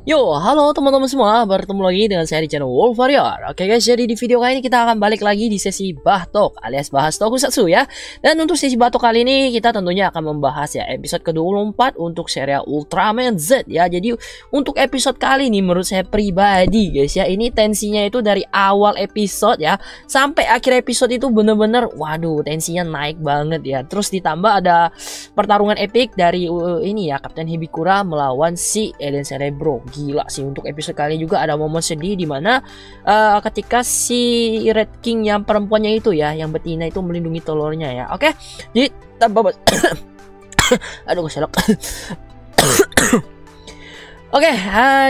Yo, halo teman-teman semua, bertemu lagi dengan saya di channel Wolf Warrior. Oke guys, jadi di video kali ini kita akan balik lagi di sesi Bahtok alias bahas Tokusatsu ya. Dan untuk sesi Bahtok kali ini kita tentunya akan membahas ya episode ke-24 untuk serial Ultraman Z ya. Jadi untuk episode kali ini menurut saya pribadi guys ya, ini tensinya itu dari awal episode ya sampai akhir episode itu bener-bener waduh tensinya naik banget ya. Terus ditambah ada pertarungan epic dari ini ya Kapten Hibikura melawan si Alien Cerebro. Gila sih, untuk episode kali juga ada momen sedih di mana ketika si Red King yang perempuannya itu ya, yang betina itu melindungi telurnya ya. Oke, jadi tanpa aduh keselak. Oke,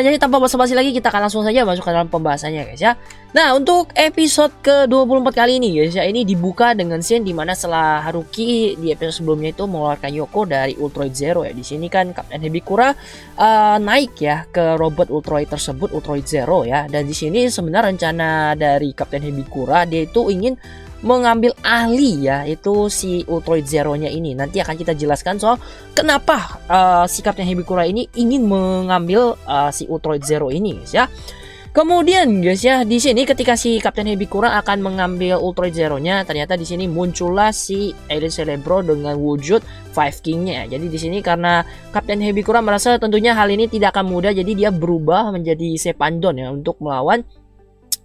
jadi tanpa basa-basi lagi kita akan langsung saja masuk ke dalam pembahasannya guys ya. Nah, untuk episode ke-24 kali ini guys ya, ini dibuka dengan scene dimana setelah Haruki di episode sebelumnya itu mengeluarkan Yoko dari Ultroid Zero ya. Di sini kan Kapten Hibikura naik ya ke robot Ultroid tersebut, Ultroid Zero ya. Dan di sini sebenarnya rencana dari Kapten Hibikura dia itu ingin mengambil alih ya itu si Ultroid Zero-nya ini. Nanti akan kita jelaskan soal kenapa si Kapten Hibikura ini ingin mengambil si Ultroid Zero ini guys ya. Kemudian guys ya, di sini ketika si Kapten Hibikura akan mengambil Ultroid Zero-nya, ternyata di sini muncullah si Alien Cerebro dengan wujud Five King-nya. Jadi di sini karena Kapten Hibikura merasa tentunya hal ini tidak akan mudah, jadi dia berubah menjadi Sepandon ya untuk melawan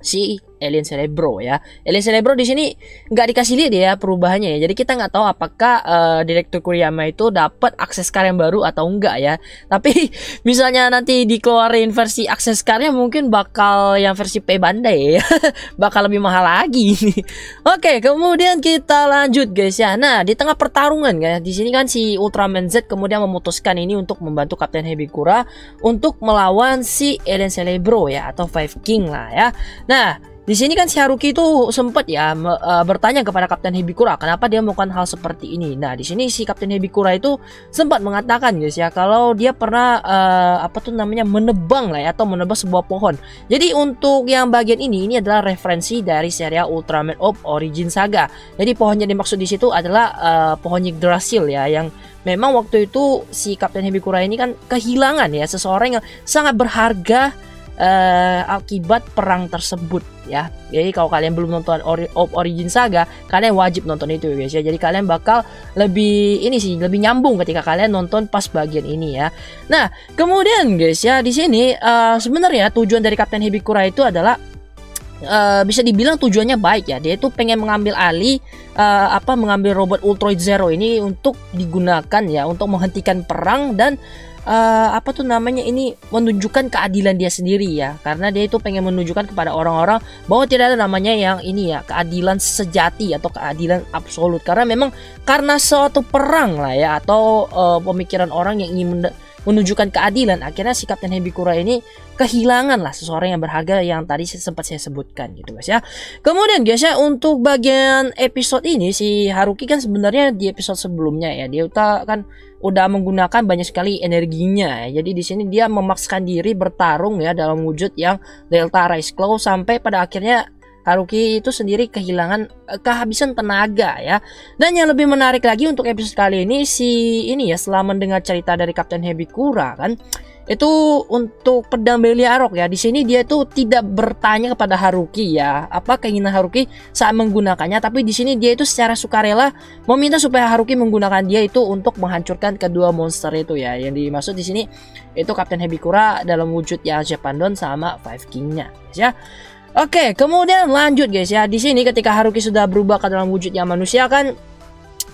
si Alien Cerebro ya. Alien Cerebro di sini nggak dikasih lihat ya perubahannya ya. Jadi kita nggak tahu apakah Direktur Kuriyama itu dapat akses car yang baru atau enggak ya. Tapi misalnya nanti dikeluarin versi akses car-nya mungkin bakal yang versi P Bandai ya. Bakal lebih mahal lagi. Oke, kemudian kita lanjut guys ya. Nah, di tengah pertarungan ya, di sini kan si Ultraman Z kemudian memutuskan ini untuk membantu Kapten Hibikura untuk melawan si Alien Cerebro ya atau Five King lah ya. Nah, di sini kan si Haruki itu sempat ya bertanya kepada Kapten Hibikura kenapa dia melakukan hal seperti ini. Nah, di sini si Kapten Hibikura itu sempat mengatakan guys ya kalau dia pernah menebang lah ya, atau menebang sebuah pohon. Jadi untuk yang bagian ini adalah referensi dari serial Ultraman of Origin Saga. Jadi pohonnya dimaksud di situ adalah pohon Yggdrasil ya, yang memang waktu itu si Kapten Hibikura ini kan kehilangan ya seseorang yang sangat berharga akibat perang tersebut ya. Jadi kalau kalian belum nonton Origin Saga, kalian wajib nonton itu guys ya. Jadi kalian bakal lebih lebih nyambung ketika kalian nonton pas bagian ini ya. Nah, kemudian guys ya, di sini sebenarnya tujuan dari Kapten Hibikura itu adalah bisa dibilang tujuannya baik ya. Dia itu pengen mengambil alih mengambil robot Ultroid Zero ini untuk digunakan ya untuk menghentikan perang dan ini menunjukkan keadilan dia sendiri ya, karena dia itu pengen menunjukkan kepada orang-orang bahwa tidak ada namanya yang ini ya keadilan sejati atau keadilan absolut, karena memang karena suatu perang lah ya atau pemikiran orang yang ingin menunjukkan keadilan, akhirnya si Kapten Hibikura ini kehilangan lah seseorang yang berharga yang tadi sempat saya sebutkan gitu guys ya. Kemudian guys ya, untuk bagian episode ini si Haruki kan sebenarnya di episode sebelumnya ya dia udah menggunakan banyak sekali energinya ya. Jadi di sini dia memaksakan diri bertarung ya dalam wujud yang Delta Rise Claw sampai pada akhirnya Haruki itu sendiri kehabisan tenaga ya. Dan yang lebih menarik lagi untuk episode kali ini setelah mendengar cerita dari Kapten Hibikura kan, itu untuk pedang Beliarok ya. Di sini dia tuh tidak bertanya kepada Haruki ya apa keinginan Haruki saat menggunakannya, tapi di sini dia itu secara sukarela meminta supaya Haruki menggunakan dia itu untuk menghancurkan kedua monster itu ya. Yang dimaksud di sini itu Kapten Hibikura dalam wujud yang Sepandon sama Five King-nya ya. Oke, kemudian lanjut guys ya. Di sini ketika Haruki sudah berubah ke dalam wujud yang manusia kan,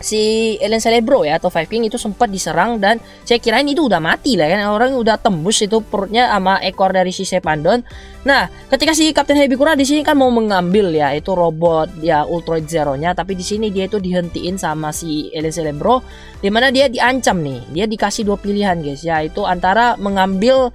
si Alien Cerebro ya atau Five King itu sempat diserang dan saya kirain itu udah mati lah kan, orang udah tembus itu perutnya sama ekor dari si Sepandon. Nah, ketika si Kapten Hibikura di sini kan mau mengambil ya itu robot ya Ultroid Zero-nya, tapi di sini dia itu dihentiin sama si Alien Cerebro, dimana dia diancam nih. Dia dikasih dua pilihan guys ya, itu antara mengambil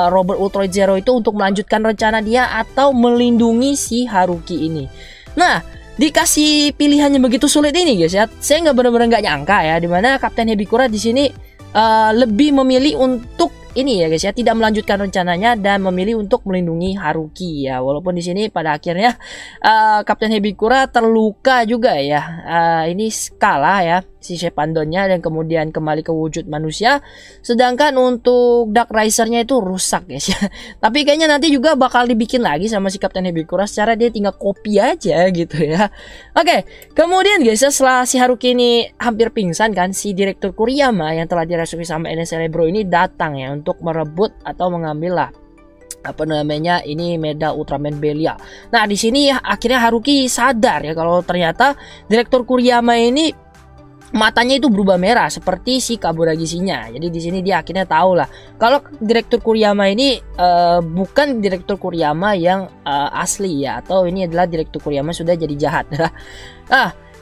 robot Ultroid Zero itu untuk melanjutkan rencana dia atau melindungi si Haruki ini. Nah, dikasih pilihannya begitu sulit ini guys ya, saya benar-benar nggak nyangka ya, dimana Kapten Hibikura di sini lebih memilih untuk ini ya guys ya, tidak melanjutkan rencananya dan memilih untuk melindungi Haruki ya. Walaupun di sini pada akhirnya Kapten Hibikura terluka juga ya, ini kalah ya si Shepardonnya dan kemudian kembali ke wujud manusia. Sedangkan untuk Dark Riser-nya itu rusak guys ya. Tapi kayaknya nanti juga bakal dibikin lagi sama si Kapten Hibikura, secara dia tinggal copy aja gitu ya. Oke, kemudian guys ya, setelah si Haruki ini hampir pingsan kan, si Direktur Kuriyama yang telah dirasuki sama Eren Cerebro ini datang ya untuk merebut atau mengambil lah apa namanya ini medal Ultraman Belia. Nah, di sini ya akhirnya Haruki sadar ya kalau ternyata Direktur Kuriyama ini matanya itu berubah merah seperti si Kaburagisinya. Jadi di sini dia akhirnya tahu lah kalau Direktur Kuriyama ini bukan Direktur Kuriyama yang asli ya, atau ini adalah Direktur Kuriyama sudah jadi jahat.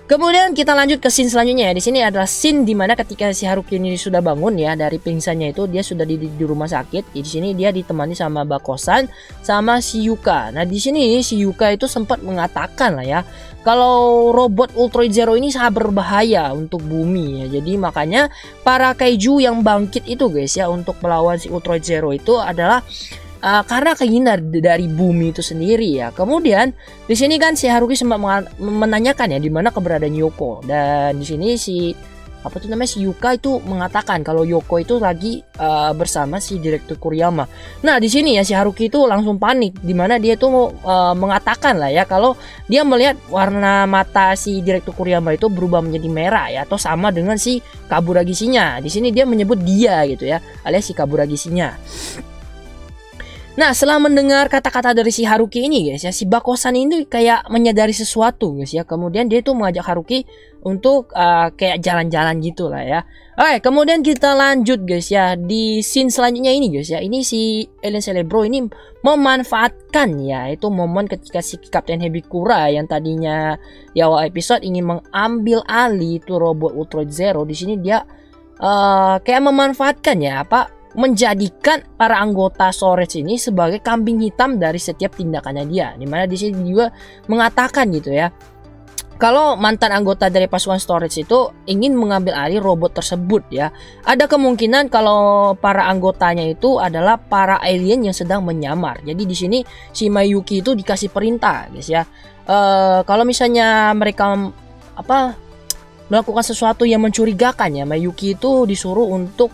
Kemudian kita lanjut ke scene selanjutnya ya. Di sini adalah scene dimana ketika si Haruki ini sudah bangun ya dari pingsannya itu, dia sudah di rumah sakit. Di sini dia ditemani sama Bakosan sama si Yuka. Nah, di sini si Yuka itu sempat mengatakan lah ya kalau robot Ultroid Zero ini sangat berbahaya untuk bumi ya. Jadi makanya para kaiju yang bangkit itu guys ya untuk melawan si Ultroid Zero itu adalah karena keinginan dari bumi itu sendiri ya. Kemudian di sini kan si Haruki sempat menanyakan ya di mana keberadaan Yoko, dan di sini si si Yuka itu mengatakan kalau Yoko itu lagi bersama si Direktur Kuriyama. Nah, di sini ya si Haruki itu langsung panik, di mana dia tuh mengatakan lah ya kalau dia melihat warna mata si Direktur Kuriyama itu berubah menjadi merah ya, atau sama dengan si Kaburagisinya. Di sini dia menyebut dia gitu ya, alias si Kaburagisinya. Nah, setelah mendengar kata-kata dari si Haruki ini guys ya, si Bakosan ini kayak menyadari sesuatu guys ya. Kemudian dia tuh mengajak Haruki untuk kayak jalan-jalan gitu lah ya. Oke, kemudian kita lanjut guys ya di scene selanjutnya ini guys ya. Ini si Eren Cerebro ini memanfaatkan ya itu momen ketika si Kapten Hibikura yang tadinya di awal episode ingin mengambil alih itu robot Ultroid Zero. Di sini dia kayak memanfaatkan ya menjadikan para anggota Storage ini sebagai kambing hitam dari setiap tindakannya dia. Dimana di sini juga mengatakan gitu ya, kalau mantan anggota dari pasukan Storage itu ingin mengambil alih robot tersebut ya, ada kemungkinan kalau para anggotanya itu adalah para alien yang sedang menyamar. Jadi di sini si Mayuki itu dikasih perintah guys ya, kalau misalnya mereka melakukan sesuatu yang mencurigakan ya, Mayuki itu disuruh untuk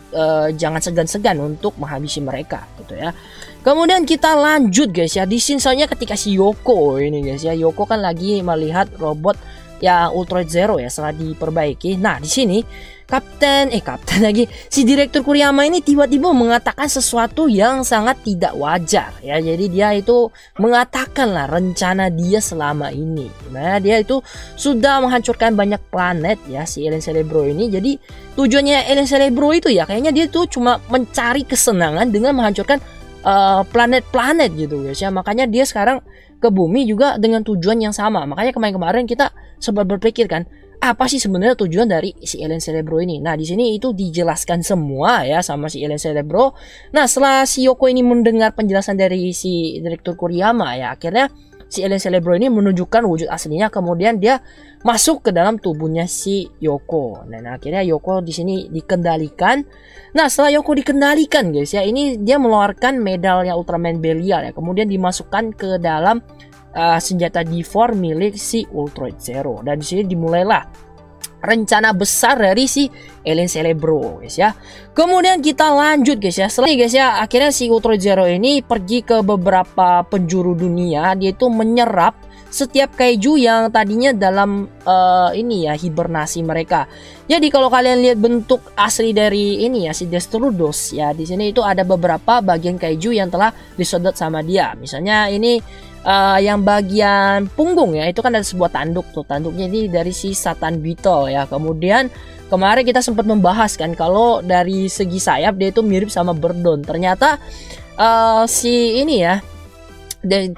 jangan segan-segan untuk menghabisi mereka gitu ya. Kemudian kita lanjut guys ya di scene selanjutnya ketika si Yoko ini guys ya. Yoko kan lagi melihat robot ya Ultroid Zero ya setelah diperbaiki. Nah, di sini kapten lagi si Direktur Kuriyama ini tiba-tiba mengatakan sesuatu yang sangat tidak wajar ya. Jadi dia itu mengatakan lah rencana dia selama ini. Nah, dia itu sudah menghancurkan banyak planet ya si Eren Cerebro ini. Jadi tujuannya Eren Cerebro itu ya kayaknya dia tuh cuma mencari kesenangan dengan menghancurkan planet-planet gitu guys ya. Makanya dia sekarang ke bumi juga dengan tujuan yang sama. Makanya kemarin-kemarin kita sempat berpikir kan, apa sih sebenarnya tujuan dari si Eren Cerebro ini? Nah, di sini itu dijelaskan semua ya sama si Eren Cerebro. Nah, setelah si Yoko ini mendengar penjelasan dari si Direktur Kuriyama ya, akhirnya si Eren Cerebro ini menunjukkan wujud aslinya. Kemudian dia masuk ke dalam tubuhnya si Yoko. Dan akhirnya Yoko di sini dikendalikan. Nah, setelah Yoko dikendalikan guys ya, ini dia mengeluarkan medalnya Ultraman Belia ya. Kemudian dimasukkan ke dalam senjata D4 milik si Ultroid Zero. Dan di sini dimulailah rencana besar dari si Eren Cerebro guys ya. Kemudian kita lanjut guys ya. Setelah ini guys ya, akhirnya si Ultroid Zero ini pergi ke beberapa penjuru dunia. Dia itu menyerap setiap kaiju yang tadinya dalam ini ya hibernasi mereka. Jadi kalau kalian lihat bentuk asli dari ini ya si Destrudos ya, di sini itu ada beberapa bagian kaiju yang telah disedot sama dia. Misalnya ini yang bagian punggung ya, itu kan ada sebuah tanduk tuh, tanduknya ini dari si Satan Beetle ya. Kemudian kemarin kita sempat membahas kan kalau dari segi sayap dia itu mirip sama Birdon. Ternyata si ini ya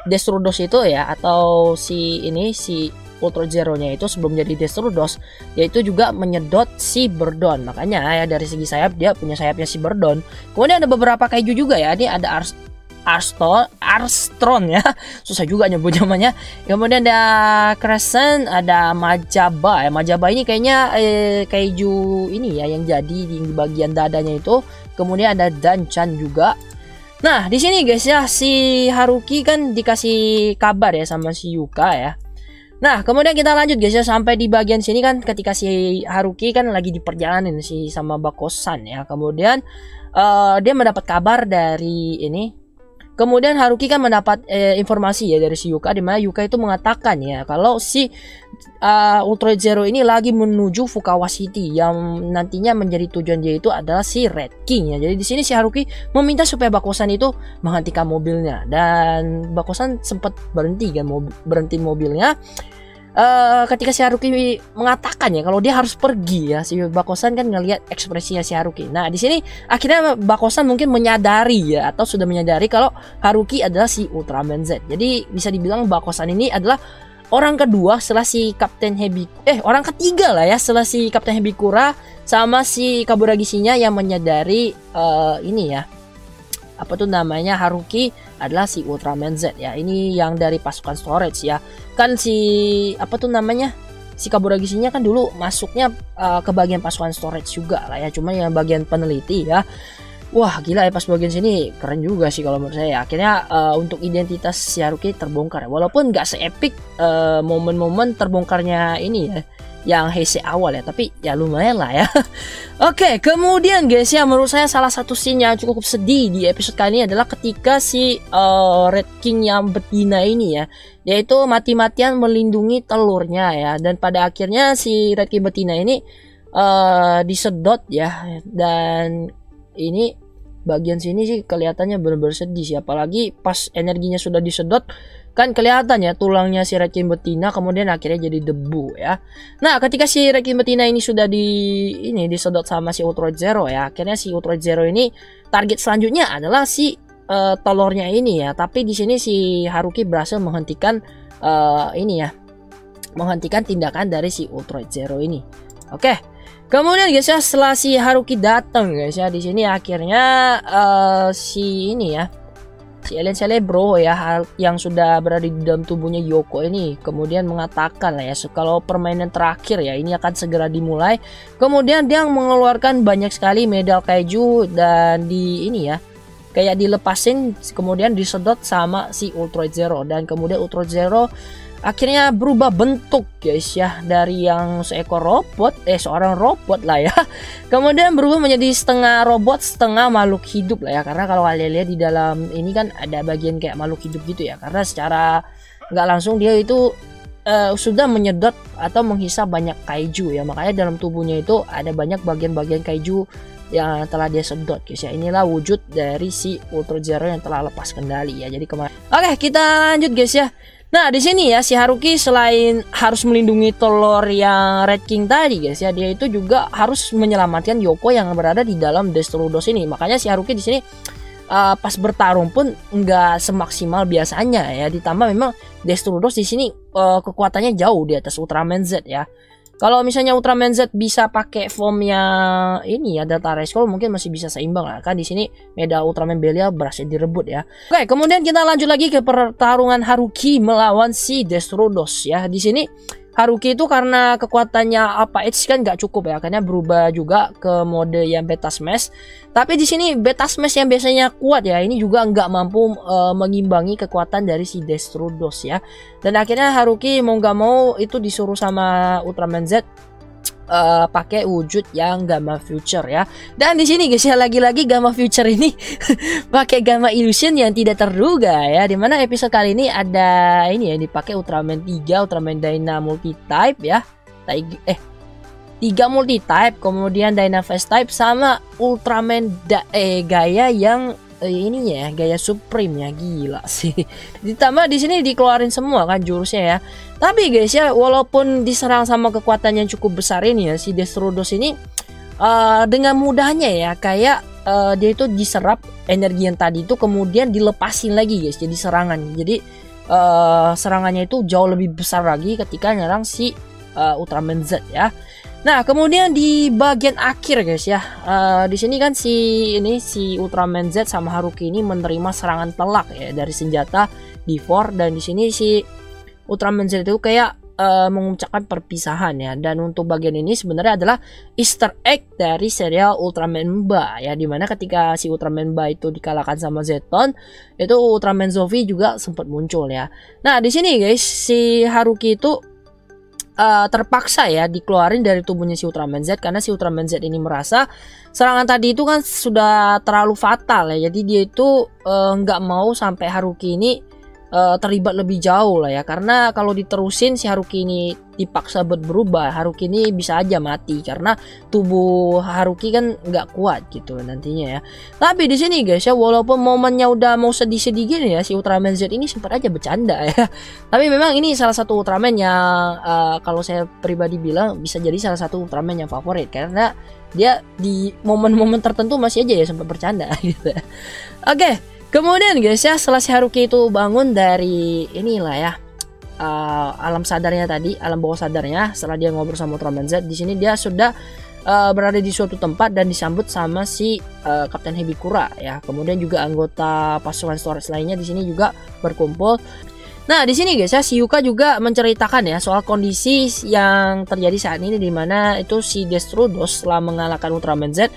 Destrudos itu ya, atau si Ultroid Zero-nya itu sebelum jadi Destrudos, yaitu juga menyedot si Birdon. Makanya ya dari segi sayap dia punya sayapnya si Birdon. Kemudian ada beberapa kaiju juga ya, ini ada Arstron ya, susah juga nyebut namanya. Kemudian ada Crescent, ada Majaba ya. Majaba ini kayaknya kaiju ini ya yang jadi di bagian dadanya itu. Kemudian ada Danchan juga. Nah, di sini guys ya si Haruki kan dikasih kabar ya sama si Yuka ya. Nah, kemudian kita lanjut guys ya, sampai di bagian sini kan ketika si Haruki kan lagi di perjalanan sih sama Bakosan ya. Kemudian dia mendapat kabar dari ini. Kemudian Haruki kan mendapat informasi ya dari si Yuka, di mana Yuka itu mengatakan ya kalau si Ultra Zero ini lagi menuju Fukawa City yang nantinya menjadi tujuan dia itu adalah si Red King ya. Jadi di sini si Haruki meminta supaya Bakosan itu menghentikan mobilnya, dan Bakosan sempat berhenti mobilnya. Ketika si Haruki mengatakan ya kalau dia harus pergi ya, si Bakosan kan ngelihat ekspresinya si Haruki. Nah di sini akhirnya Bakosan mungkin menyadari ya, atau sudah menyadari kalau Haruki adalah si Ultraman Z. Jadi bisa dibilang Bakosan ini adalah orang kedua setelah si Kapten orang ketiga lah ya setelah si Kapten Hebikura sama si Kaburagisinya yang menyadari ini ya, apa tuh namanya, Haruki adalah si Ultraman Z ya. Ini yang dari pasukan storage ya. Kan si apa tuh namanya, si Kaburagisinya kan dulu masuknya ke bagian pasukan storage juga lah ya, cuma yang bagian peneliti ya. Wah gila ya, pas bagian sini keren juga sih kalau menurut saya. Akhirnya untuk identitas si Haruki terbongkar, walaupun nggak seepik momen-momen terbongkarnya ini ya yang Heisei awal ya, tapi ya lumayan lah ya. Oke, kemudian guys ya, menurut saya salah satu scene yang cukup sedih di episode kali ini adalah ketika si Red King yang betina ini ya, dia itu mati-matian melindungi telurnya ya, dan pada akhirnya si Red King betina ini disedot ya, dan ini bagian sini sih kelihatannya benar-benar sedih sih, apalagi pas energinya sudah disedot kan kelihatan ya tulangnya si Red King betina kemudian akhirnya jadi debu ya. Nah ketika si Red King betina ini sudah disedot sama si Ultra Zero ya, akhirnya si Ultra Zero ini target selanjutnya adalah si telurnya ini ya, tapi di sini si Haruki berhasil menghentikan menghentikan tindakan dari si Ultra Zero ini. Oke. Kemudian guys ya, setelah si Haruki datang guys ya, di sini akhirnya si Alien Celebro ya yang sudah berada di dalam tubuhnya Yoko ini kemudian mengatakan lah ya kalau permainan terakhir ya ini akan segera dimulai. Kemudian dia mengeluarkan banyak sekali medal kaiju dan kayak dilepasin kemudian disedot sama si Ultra Zero, dan kemudian Ultra Zero akhirnya berubah bentuk guys ya, dari yang seorang robot lah ya, kemudian berubah menjadi setengah robot setengah makhluk hidup lah ya, karena kalau kalian lihat di dalam ini kan ada bagian kayak makhluk hidup gitu ya, karena secara nggak langsung dia itu sudah menyedot atau menghisap banyak kaiju ya, makanya dalam tubuhnya itu ada banyak bagian-bagian kaiju yang telah dia sedot guys ya. Inilah wujud dari si Ultra Zero yang telah lepas kendali ya. Jadi kemarin. Oke, kita lanjut guys ya. Nah di sini ya si Haruki selain harus melindungi telur yang Red King tadi guys ya, dia itu juga harus menyelamatkan Yoko yang berada di dalam Destrudos ini. Makanya si Haruki di sini pas bertarung pun nggak semaksimal biasanya ya. Ditambah memang Destrudos di sini kekuatannya jauh di atas Ultraman Z ya. Kalau misalnya Ultraman Z bisa pakai formnya ini ya Delta Ray Skull, mungkin masih bisa seimbang lah kan. Di sini medal Ultraman Belia berhasil direbut ya. Oke, kemudian kita lanjut lagi ke pertarungan Haruki melawan si Destrudos ya. Di sini Haruki itu karena kekuatannya Alpha Edge kan nggak cukup ya, akhirnya berubah juga ke mode yang Beta Smash. Tapi di sini Beta Smash yang biasanya kuat ya, ini juga nggak mampu mengimbangi kekuatan dari si Destrudos ya. Dan akhirnya Haruki mau nggak mau itu disuruh sama Ultraman Z pakai wujud yang Gamma Future ya. Dan di sini guys ya, lagi-lagi Gamma Future ini pakai Gamma Illusion yang tidak terduga ya. Dimana episode kali ini ada ini ya, dipakai Ultraman 3, Ultraman Dyna Multi-Type ya. 3 Multi-Type, kemudian Dyna Fast Type sama Ultraman Gaya yang ininya ya, Gaya Supreme ya, gila sih. Ditambah di sini dikeluarin semua kan jurusnya ya. Tapi guys ya, walaupun diserang sama kekuatan yang cukup besar ini ya, si Destrudos ini dengan mudahnya ya, kayak dia itu diserap energi yang tadi itu kemudian dilepasin lagi guys jadi serangan. Jadi serangannya itu jauh lebih besar lagi ketika nyerang si Ultraman Z ya. Nah, kemudian di bagian akhir guys ya, di sini kan si Ultraman Z sama Haruki ini menerima serangan telak ya dari senjata D4, dan di sini si Ultraman Z itu kayak mengucapkan perpisahan ya. Dan untuk bagian ini sebenarnya adalah Easter egg dari serial Ultraman Ba ya, dimana ketika si Ultraman Ba itu dikalahkan sama Zeton, itu Ultraman Zofi juga sempat muncul ya. Nah, di sini guys si Haruki itu terpaksa ya dikeluarin dari tubuhnya si Ultraman Z, karena si Ultraman Z ini merasa serangan tadi itu kan sudah terlalu fatal ya. Jadi dia itu nggak mau sampai Haruki ini terlibat lebih jauh lah ya, karena kalau diterusin si Haruki ini dipaksa buat berubah, Haruki ini bisa aja mati karena tubuh Haruki kan nggak kuat gitu nantinya ya. Tapi di sini guys ya, walaupun momennya udah mau sedih-sedih gini ya, si Ultraman Z ini sempat aja bercanda ya. Tapi memang ini salah satu Ultraman yang kalau saya pribadi bilang bisa jadi salah satu Ultraman yang favorit, karena dia di momen-momen tertentu masih aja ya sempat bercanda gitu. Oke. Kemudian guys ya, setelah si Haruki itu bangun dari inilah ya alam sadarnya tadi, alam bawah sadarnya, setelah dia ngobrol sama Ultraman Z, di sini dia sudah berada di suatu tempat dan disambut sama si Kapten Hibikura ya. Kemudian juga anggota pasukan Storage lainnya di sini juga berkumpul. Nah, di sini guys ya, si Yuka juga menceritakan ya soal kondisi yang terjadi saat ini, di mana itu si Destrodos setelah mengalahkan Ultraman Z,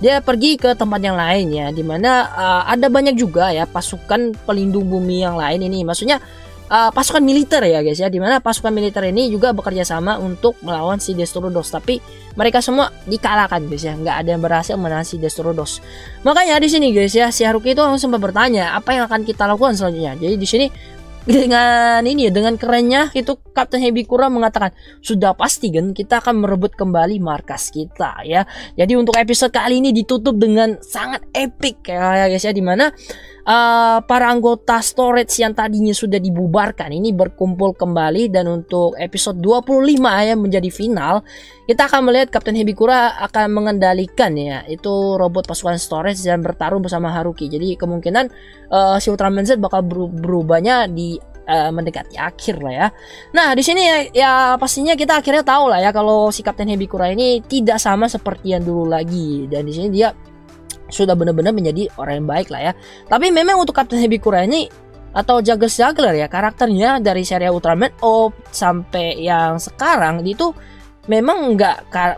dia pergi ke tempat yang lain ya, dimana ada banyak juga ya pasukan pelindung bumi yang lain ini, maksudnya pasukan militer ya guys ya, dimana pasukan militer ini juga bekerja sama untuk melawan si Destrodos, tapi mereka semua dikalahkan guys ya, nggak ada yang berhasil menahan si Destrodos. Makanya di sini guys ya, si Haruki itu langsung bertanya apa yang akan kita lakukan selanjutnya. Jadi di sini dengan ini ya, dengan kerennya itu Kapten Hibikura mengatakan sudah pasti kan kita akan merebut kembali markas kita ya. Jadi untuk episode kali ini ditutup dengan sangat epic ya guys ya, dimana para anggota Storage yang tadinya sudah dibubarkan ini berkumpul kembali, dan untuk episode 25 yang menjadi final kita akan melihat Kapten Hibikura akan mengendalikan ya itu robot pasukan Storage dan bertarung bersama Haruki. Jadi kemungkinan si Ultraman Z bakal berubahnya di mendekati akhir lah ya. Nah di sini ya pastinya kita akhirnya tahu lah ya kalau si Kapten Hibikura ini tidak sama seperti yang dulu lagi, dan di sini dia sudah benar-benar menjadi orang yang baik lah ya. Tapi memang untuk Kapten Hibikura ini atau Juggler Juggler ya, karakternya dari serial Ultraman Up sampai yang sekarang itu memang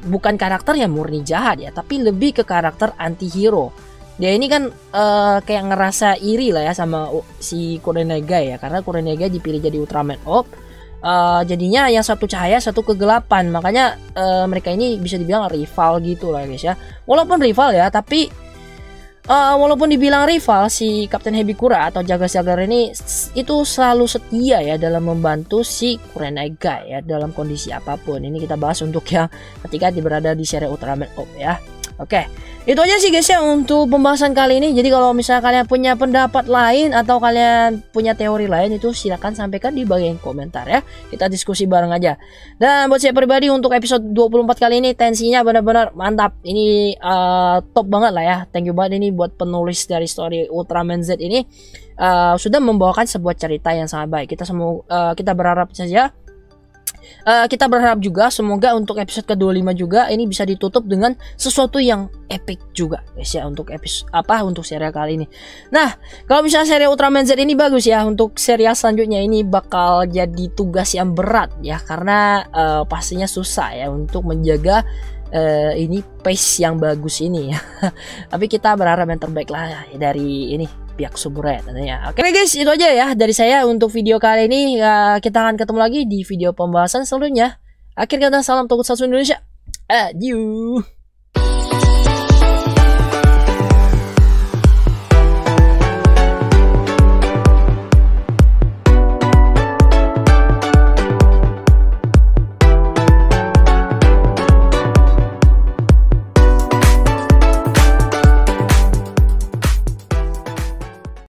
bukan karakter yang murni jahat ya, tapi lebih ke karakter anti-hero. Dia ini kan kayak ngerasa iri lah ya sama si Kurenega ya, karena Kurenega dipilih jadi Ultraman Up. Jadinya yang satu cahaya satu kegelapan, makanya mereka ini bisa dibilang rival gitu lah guys ya. Walaupun rival ya, tapi walaupun dibilang rival, si Kapten Hibikura atau Juggler ini itu selalu setia ya dalam membantu si Kurenega ya dalam kondisi apapun. Ini kita bahas untuk yang ketika berada di seri Ultraman Up ya. Oke, itu aja sih guys ya untuk pembahasan kali ini. Jadi kalau misalnya kalian punya pendapat lain atau kalian punya teori lain, itu silahkan sampaikan di bagian komentar ya. Kita diskusi bareng aja. Dan buat saya pribadi untuk episode 24 kali ini tensinya benar-benar mantap. Ini top banget lah ya. Thank you banget ini buat penulis dari story Ultraman Z ini sudah membawakan sebuah cerita yang sangat baik. Kita berharap saja. Kita berharap juga semoga untuk episode ke-25 juga ini bisa ditutup dengan sesuatu yang epic juga guys ya untuk episode untuk serial kali ini. Nah, kalau misalnya serial Ultraman Z ini bagus ya, untuk serial selanjutnya ini bakal jadi tugas yang berat ya, karena pastinya susah ya untuk menjaga ini pace yang bagus ini ya. Tapi kita berharap yang terbaik lah dari ini pihak Suburaya tentunya. Oke guys, itu aja ya dari saya untuk video kali ini. Kita akan ketemu lagi di video pembahasan selanjutnya. Akhir kata, salam Tokusatsu Indonesia. Adieu.